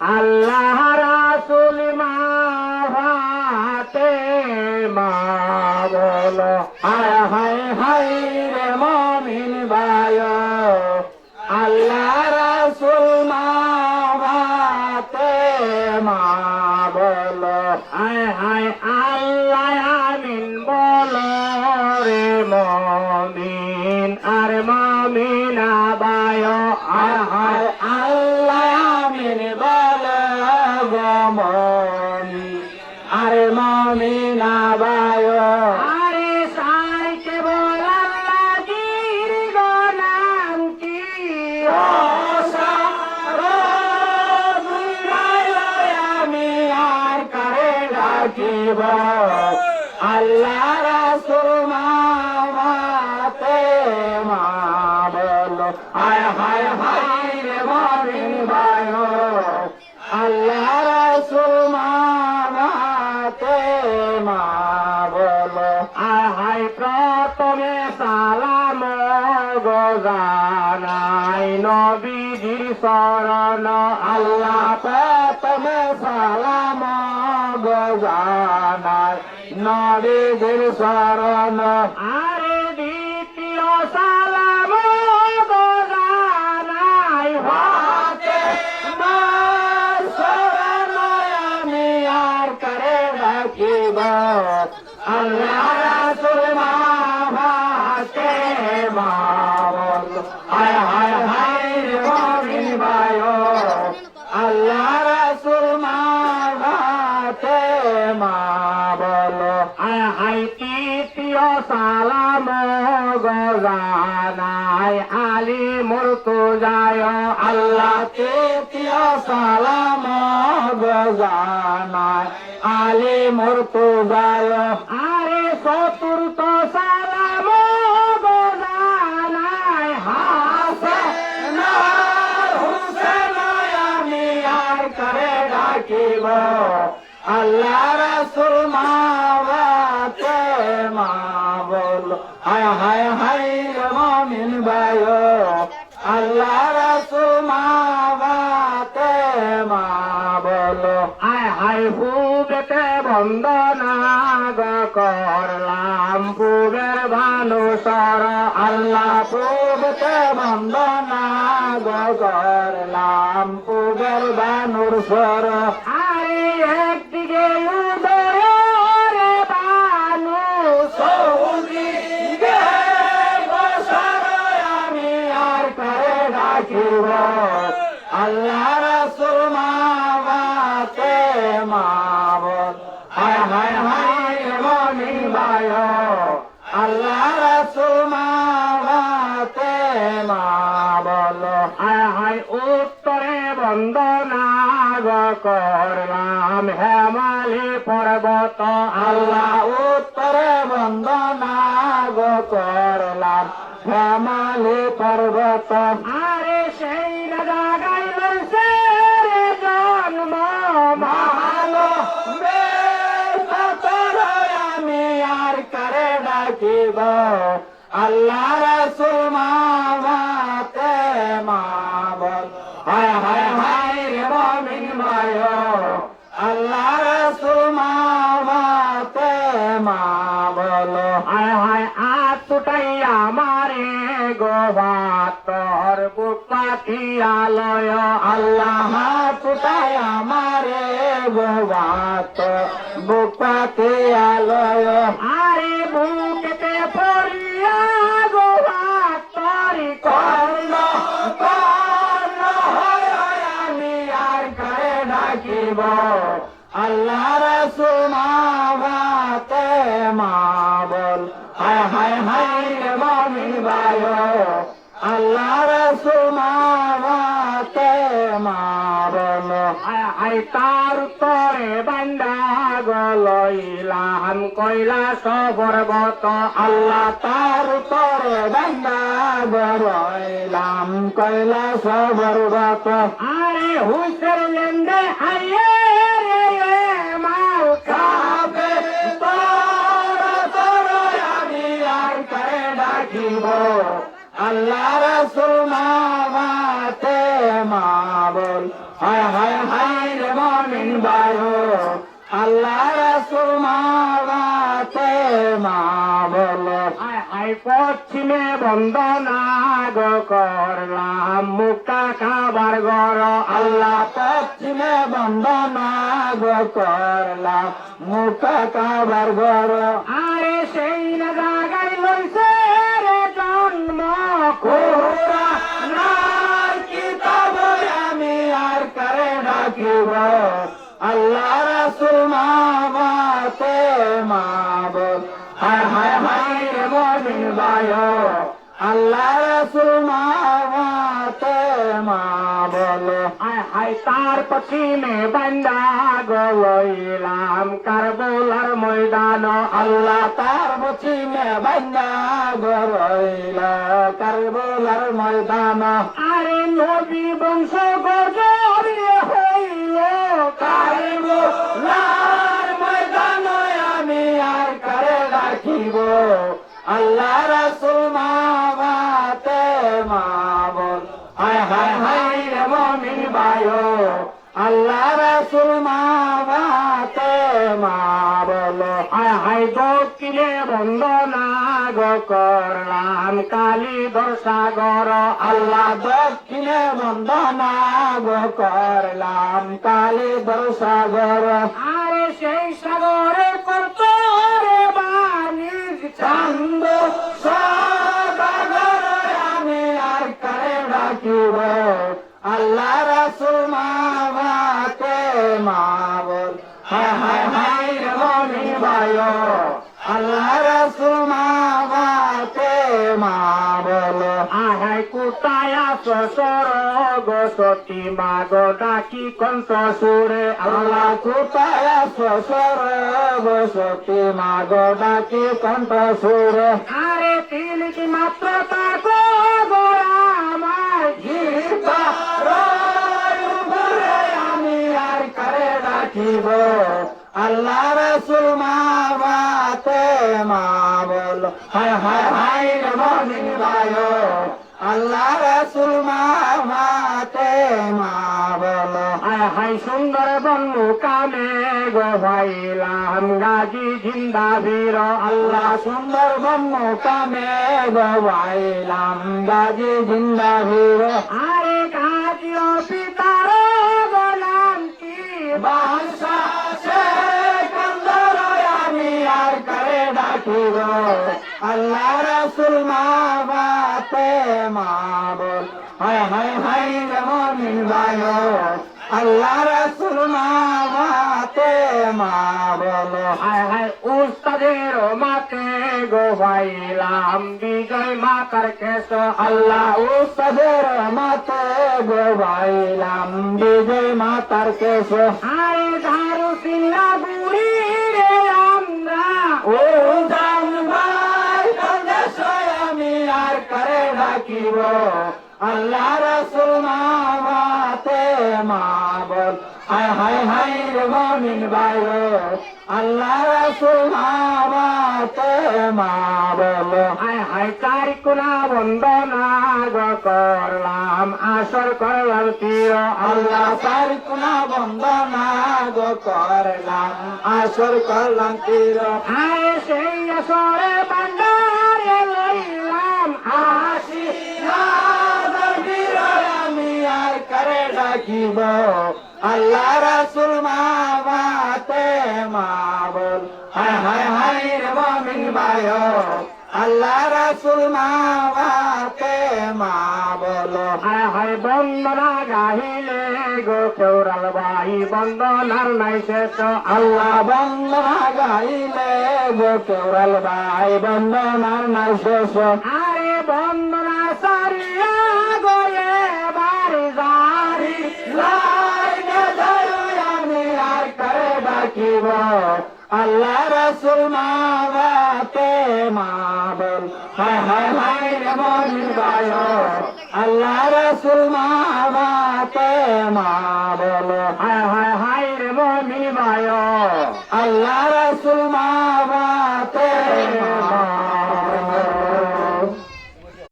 আল্লাহ রাসূল মা ফাতেমা বলো হায় হায় হায় রে মুমিন ভাই আল্লাহ রাসূল মা ফাতেমা বলো হায় হায় আল্লাহ আমিন বলো রে মুমিন আর মুমিনা ভাই হায় হায় আল্লাহ আমিন বলো গো মুমিন আর মুমিনা ভাই আরে সাইকে বল আল্লাহ জির গো নাম কি ও সারা দুনিয়ায় আমি আর করে রাখিব আল্লাহ রাসূল মা ফাতেমা বলো হায় হায় হায় রে মুমিন ভাই আল্লাহ রাসূল মা ফাতেমা বলো হায় হায় প্রথমে সালাম গো জানাই নবীজির শরণ আল্লাহ প্রথমে সালাম গো জানাই নবীজির শরণ আরে দ্বিতীয় সালাম গো জানাই ফাতেমার শরণ আমি আর করে রাখিব আল্লাহ রাসূল মা ফাতেমা বলো হায় হায় হায় রে মুমিন ভাই আল্লাহ রাসূল মা ফাতেমা বলো হায় হায় তৃতীয় সালাম গো জানাই আলী মুর্তজায় আল্লাহ তৃতীয় সালাম গো জানাই আলী মুর্তজায় আরে চতুর্থ সালাম গো জানাই হাসান আর হুসেন আমি আর করে রাখিব আল্লাহ রাসূল মা ফাতেমা বলো হায় হায় হায় রে মুমিন ভাই আল্লাহ রাসূল মা ফাতেমা বলো হায় হায় পূবেতে বন্দনা গো করলাম পূবের ভানুসর আল্লাহ পূবেতে বন্দনা গো করলাম পূবের ভানুর স্বর আরে একদিকে উদয় রে ভানু সৌদিকে বসর আমি আর করে রাখিব আল্লাহ রাসূল মা ফাতেমা বল হায় হায় হায় মুমিন ভাই আল্লাহ রাসূল মা ফাতেমা বলো হায় হায় উত্তরে বন্দনা গো করলাম হেমালি পর্বত আল্লাহ উত্তরে বন্দনা গো করলাম হেমালি পর্বত আরে সেই জায়গায় লইছে রে জন্ম ভালো আমি আর করে ডাকিব আল্লাহ রাসূল মা ফাতেমা বল হায় হায় হায় রে মুমিন ভাই আল্লাহ রাসূল মা ফাতেমা বলো হায় হায় আতুটাইয়া মারে গো ভাতর বুক পাতিয়ালয় আল্লাহ আতুটাইয়া মারে গো ভাত বুক পাতিয়ালয় আরে বুকেতে পড়িয়া গো ভাতরি কর্ণ কর্ণ হয় আমি আর করে ডাকিব আল্লাহ রাসূল মা ফাতেমা বল হায় হায় হায় রে মুমিন ভাই আল্লাহ রাসূল মা ফাতেমা বলো হায় হায় তার তরে বান্দা গলইলাম কৈলাস পর্বত আল্লাহ তার তরে বান্দা গলইলাম কৈলাস পর্বত আরে হুসের লেন্দে হাইয়ে রে মাল কাবে তোর আমি আর করে ডাকিব আল্লাহ রাসূল মা ফাতেমা বল হায় হায় হায় রে মমিন ভাইও আল্লাহ রাসূল মাওলাতে মা বলো হায় হায় পশ্চিমে বন্দনা গো করলাম মুক্তা খাবার গর আল্লাহ পশ্চিমে বন্দনা গো করলাম মুখা কাবার ঘর আরে সেই না জাগায় লইছে রে জন্ম কোরআনের কিতাব আমি আর করে ডাকিব আল্লাহ রাসূল মাওলাতে মা বল হায় হায় হায় রে মুমিন ভাইও আল্লাহ রাসূল মাওলাতে মা বলো হায় হায় তার পশ্চিমে বান্দা গো লইলাম কারবলার ময়দান আল্লাহ তার পশ্চিমে বান্দা গরইল কারবালার ময়দান আরে নবী বংশ গজরে হইল কারবালার ময়দান আমি আর করে রাখিব আল্লাহ রাসূল মাওলাতে মা বল হায় হায় হায় রে মুমিন ভাইও আল্লাহ রাসূল মাওলাতে মা বলো হায় হায় দক্ষিণে বন্দনা গো করলাম কালী সাগর আল্লাহ দক্ষিণে বন্দনা গো করলাম কালী সাগর আরে সেই সাগরে করত রে বাণিজ্য চান্দ সাগর আমি আর করে ডাকিব আল্লাহ রাসূল মাওলাতে মা বল হায় হায় হায় রে মুমিন ভাইও আল্লাহ রাসূল মাওলাতে মা বলো আহাই কোথায় আছো সর গো সতী মা গো ডাকি কণ্ঠ সুরে আল্লাহ কোথায় আছো সরব সতী মা গো ডাকি কণ্ঠ সুর আরে তিলকি মাত্র তাকো গো আমার আমি আর করে ডাকিব আল্লাহ রাসূল মাওলাতে মা বলো হায় হায় হায় রে মুমিন ভাইও আল্লাহ রাসূল মাওলাতে মা বলো হায় হায় সুন্দর বন্ধু কামে গো ভাইলাম গাজী জিন্দা বীর আল্লাহ সুন্দর ব্রহ্ম কামে গাইলাম গাজী জিন্দা ভীর আরে গাজী ও পিতার বনাম কি বাদশা সিকান্দর আমি আর করে ডাকিব আল্লাহ রাসূল মাওলাতে মা বল হায় হায় হায় রে মুমিন ভাইও আল্লাহ রাসূল মাওলাতে মা বলো হায় হায় উস্তাদের মাতে গো ভাইলাম বিজয় মাতার কেশ আল্লাহ উস্তাদের মাতে গাইলাম বিজয় মাতার কেশ আরে ধারু সিংহা বুড়ি রে আমরা ও জান ভাই দেশ আমি আর করে ডাকিব আল্লাহ রাসূল মাওলাতে মা বল হায় হায় হায় রে মুমিন ভাইও আল্লাহ রাসূল মাওলাতে মা বলো হায় হায় চারি কোনা বন্দনা গো করলাম আসর করলাম তীর আল্লাহ সারিকুনা বন্দনা গো করলাম আসর করলাম তীর হায় সেই আসরে বান্ডারে লইলাম হাসি বীর আমি আর করে ডাকিব আল্লাহ রাসূল মাওলাতে মা বল হায় হায় হায় রে মুমিন ভাইও আল্লাহ রাসূল মাওলাতে মা বলো হায় হায় বন্দনা গাহিলে গো কেউরাল ভাই বন্দনার নাই শেষ আল্লাহ বন্দনা গাইলে গো কেওরাল ভাই বন্দনার নাই শেষ আরে বন্দনা সারিয়া গো বাড়ি জারি লাইনে ধরু আমি আর করে ডাকিব আল্লাহ রাসূল মাওলাতে মা বল হায় হায় হায় রে মুমিন ভাইও আল্লাহ রাসূল মাওলাতে মা